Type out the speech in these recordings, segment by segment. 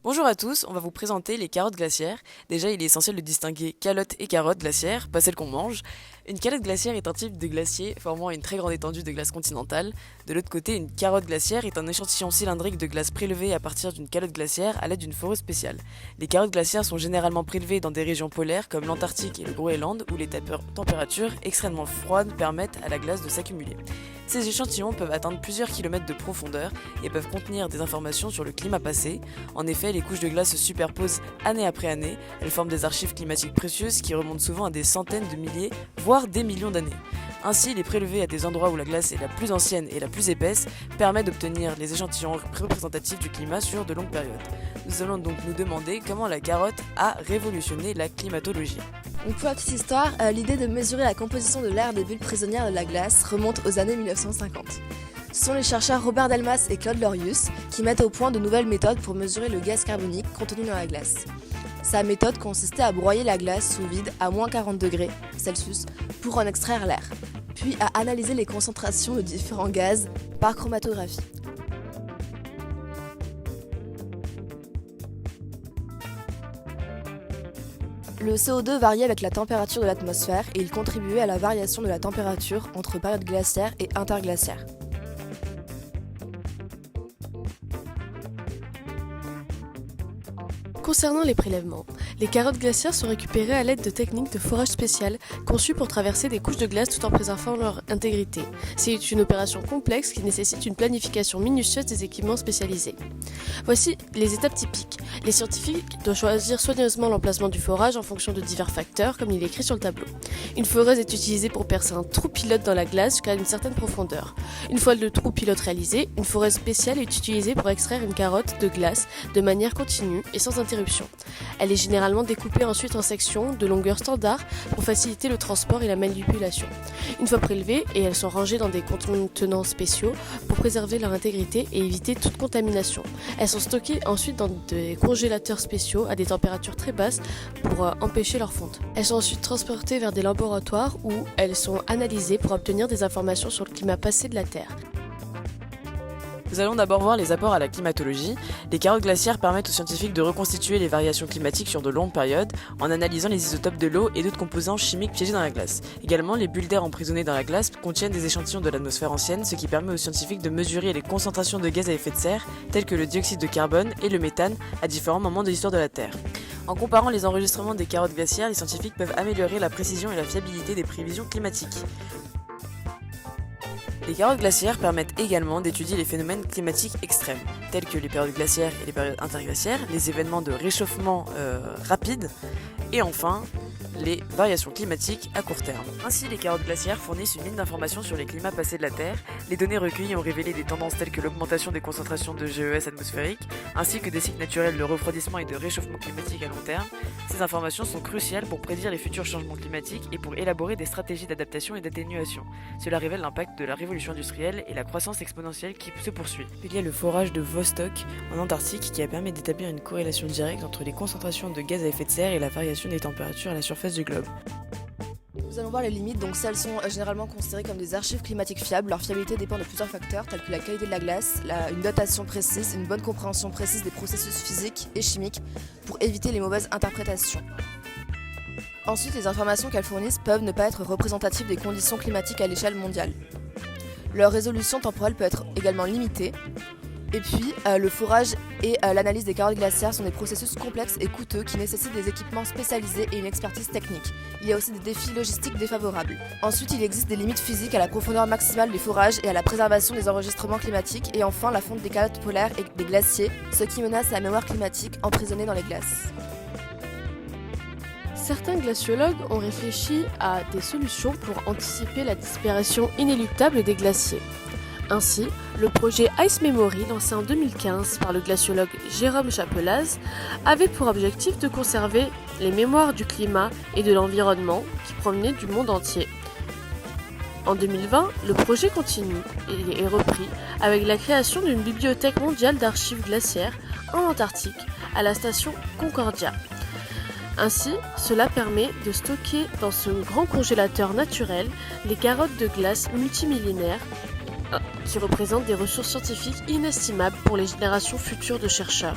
Bonjour à tous, on va vous présenter les carottes glaciaires. Déjà, il est essentiel de distinguer calotte et carotte glaciaire, pas celles qu'on mange. Une calotte glaciaire est un type de glacier formant une très grande étendue de glace continentale. De l'autre côté, une carotte glaciaire est un échantillon cylindrique de glace prélevé à partir d'une calotte glaciaire à l'aide d'une foreuse spéciale. Les carottes glaciaires sont généralement prélevées dans des régions polaires comme l'Antarctique et le Groenland où les températures extrêmement froides permettent à la glace de s'accumuler. Ces échantillons peuvent atteindre plusieurs kilomètres de profondeur et peuvent contenir des informations sur le climat passé. En effet, les couches de glace se superposent année après année. Elles forment des archives climatiques précieuses qui remontent souvent à des centaines de milliers, voire des millions d'années. Ainsi, les prélever à des endroits où la glace est la plus ancienne et la plus épaisse permet d'obtenir les échantillons représentatifs du climat sur de longues périodes. Nous allons donc nous demander comment la carotte a révolutionné la climatologie. Donc pour la petite histoire, l'idée de mesurer la composition de l'air des bulles prisonnières de la glace remonte aux années 1950. Ce sont les chercheurs Robert Delmas et Claude Lorius qui mettent au point de nouvelles méthodes pour mesurer le gaz carbonique contenu dans la glace. Sa méthode consistait à broyer la glace sous vide à moins 40 degrés Celsius pour en extraire l'air, puis à analyser les concentrations de différents gaz par chromatographie. Le CO2 variait avec la température de l'atmosphère et il contribuait à la variation de la température entre période glaciaire et interglaciaire. Concernant les prélèvements, les carottes glaciaires sont récupérées à l'aide de techniques de forage spéciales conçues pour traverser des couches de glace tout en préservant leur intégrité. C'est une opération complexe qui nécessite une planification minutieuse des équipements spécialisés. Voici les étapes typiques. Les scientifiques doivent choisir soigneusement l'emplacement du forage en fonction de divers facteurs, comme il est écrit sur le tableau. Une foreuse est utilisée pour percer un trou pilote dans la glace jusqu'à une certaine profondeur. Une fois le trou pilote réalisé, une foreuse spéciale est utilisée pour extraire une carotte de glace de manière continue et sans interruption. Elle est généralement découpée ensuite en sections de longueur standard pour faciliter le transport et la manipulation. Une fois prélevées, et elles sont rangées dans des contenants spéciaux pour préserver leur intégrité et éviter toute contamination. Elles sont stockées ensuite dans des congélateurs spéciaux à des températures très basses pour empêcher leur fonte. Elles sont ensuite transportées vers des laboratoires où elles sont analysées pour obtenir des informations sur le climat passé de la Terre. Nous allons d'abord voir les apports à la climatologie. Les carottes glaciaires permettent aux scientifiques de reconstituer les variations climatiques sur de longues périodes en analysant les isotopes de l'eau et d'autres composants chimiques piégés dans la glace. Également, les bulles d'air emprisonnées dans la glace contiennent des échantillons de l'atmosphère ancienne, ce qui permet aux scientifiques de mesurer les concentrations de gaz à effet de serre, tels que le dioxyde de carbone et le méthane, à différents moments de l'histoire de la Terre. En comparant les enregistrements des carottes glaciaires, les scientifiques peuvent améliorer la précision et la fiabilité des prévisions climatiques. Les carottes glaciaires permettent également d'étudier les phénomènes climatiques extrêmes, tels que les périodes glaciaires et les périodes interglaciaires, les événements de réchauffement rapide, et enfin, les variations climatiques à court terme. Ainsi, les carottes glaciaires fournissent une mine d'informations sur les climats passés de la Terre. Les données recueillies ont révélé des tendances telles que l'augmentation des concentrations de GES atmosphériques, ainsi que des cycles naturels de refroidissement et de réchauffement climatique à long terme. Ces informations sont cruciales pour prédire les futurs changements climatiques et pour élaborer des stratégies d'adaptation et d'atténuation. Cela révèle l'impact de la révolution industrielle et la croissance exponentielle qui se poursuit. Il y a le forage de Vostok en Antarctique qui a permis d'établir une corrélation directe entre les concentrations de gaz à effet de serre et la variation des températures à la surface du globe. Nous allons voir les limites, donc celles sont généralement considérées comme des archives climatiques fiables. Leur fiabilité dépend de plusieurs facteurs tels que la qualité de la glace, une datation précise, une bonne compréhension précise des processus physiques et chimiques pour éviter les mauvaises interprétations. Ensuite, les informations qu'elles fournissent peuvent ne pas être représentatives des conditions climatiques à l'échelle mondiale. Leur résolution temporelle peut être également limitée. Et puis, le forage et l'analyse des carottes glaciaires sont des processus complexes et coûteux qui nécessitent des équipements spécialisés et une expertise technique. Il y a aussi des défis logistiques défavorables. Ensuite, il existe des limites physiques à la profondeur maximale des forages et à la préservation des enregistrements climatiques. Et enfin, la fonte des calottes polaires et des glaciers, ce qui menace la mémoire climatique emprisonnée dans les glaces. Certains glaciologues ont réfléchi à des solutions pour anticiper la disparition inéluctable des glaciers. Ainsi, le projet Ice Memory, lancé en 2015 par le glaciologue Jérôme Chapelaz, avait pour objectif de conserver les mémoires du climat et de l'environnement qui provenaient du monde entier. En 2020, le projet continue et est repris avec la création d'une bibliothèque mondiale d'archives glaciaires en Antarctique à la station Concordia. Ainsi, cela permet de stocker dans ce grand congélateur naturel les carottes de glace multimillénaires qui représentent des ressources scientifiques inestimables pour les générations futures de chercheurs.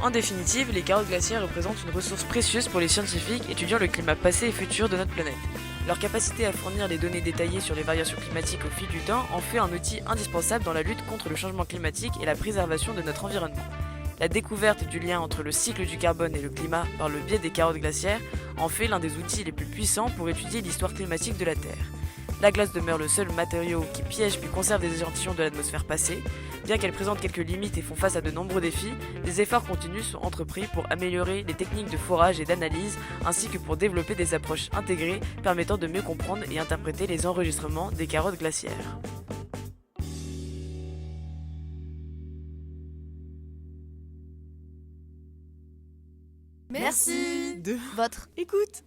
En définitive, les carottes glaciaires représentent une ressource précieuse pour les scientifiques étudiant le climat passé et futur de notre planète. Leur capacité à fournir des données détaillées sur les variations climatiques au fil du temps en fait un outil indispensable dans la lutte contre le changement climatique et la préservation de notre environnement. La découverte du lien entre le cycle du carbone et le climat par le biais des carottes glaciaires en fait l'un des outils les plus puissants pour étudier l'histoire climatique de la Terre. La glace demeure le seul matériau qui piège puis conserve des échantillons de l'atmosphère passée. Bien qu'elle présente quelques limites et font face à de nombreux défis, des efforts continus sont entrepris pour améliorer les techniques de forage et d'analyse, ainsi que pour développer des approches intégrées permettant de mieux comprendre et interpréter les enregistrements des carottes glaciaires. Merci De votre écoute.